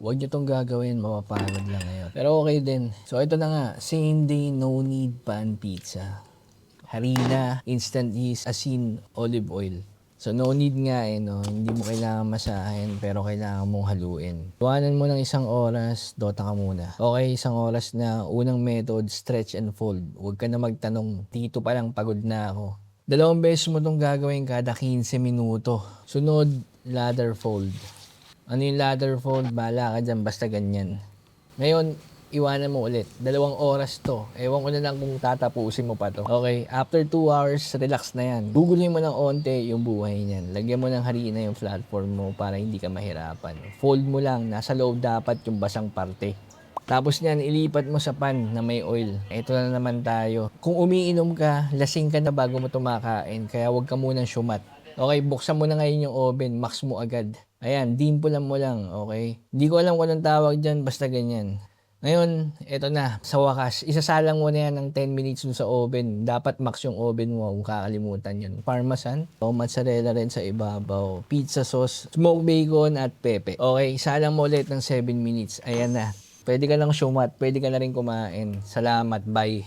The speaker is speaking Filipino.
Huwag nyo tong gagawin, mapapagod lang ngayon. Pero okay din. So ito na nga, same day, no need pan pizza. Harina, instant yeast, asin, olive oil. So no need nga no, hindi mo kailangan masahin pero kailangan mong haluin. Tuwanan mo ng isang oras, dota ka muna. Okay, isang oras na unang method, stretch and fold. Huwag ka na magtanong, dito pa lang pagod na ako. 2 beses mo itong gagawin kada 15 minuto. Sunod, ladder fold. Ano yung ladder fold? Bahala ka dyan, basta ganyan. Ngayon, iwanan mo ulit. 2 oras to. Ewan ko na lang kung tatapusin mo pa to. Okay, after 2 hours, relax na yan. Guguluhin mo ng onte yung buhay niyan. Lagyan mo ng harina yung platform mo para hindi ka mahirapan. Fold mo lang. Nasa loob dapat yung basang parte. Tapos niyan, ilipat mo sa pan na may oil. Ito na naman tayo. Kung umiinom ka, lasing ka na bago mo tumakain. Kaya huwag ka munang syumat. Okay, buksan mo na ngayon yung oven. Max mo agad. Ayan, dimpulan mo lang. Okay? Hindi ko alam kung anong tawag dyan. Basta ganyan. Ngayon, eto na. Sa wakas, isasalang mo na yan ng 10 minutes dun sa oven. Dapat max yung oven mo kung kakalimutan yun. Parmesan, mozzarella rin sa ibabaw, pizza sauce, smoked bacon at pepe. Okay, isalang mo ulit ng 7 minutes. Ayan na. Pwede ka lang syumat, pwede ka na rin kumain. Salamat, bye.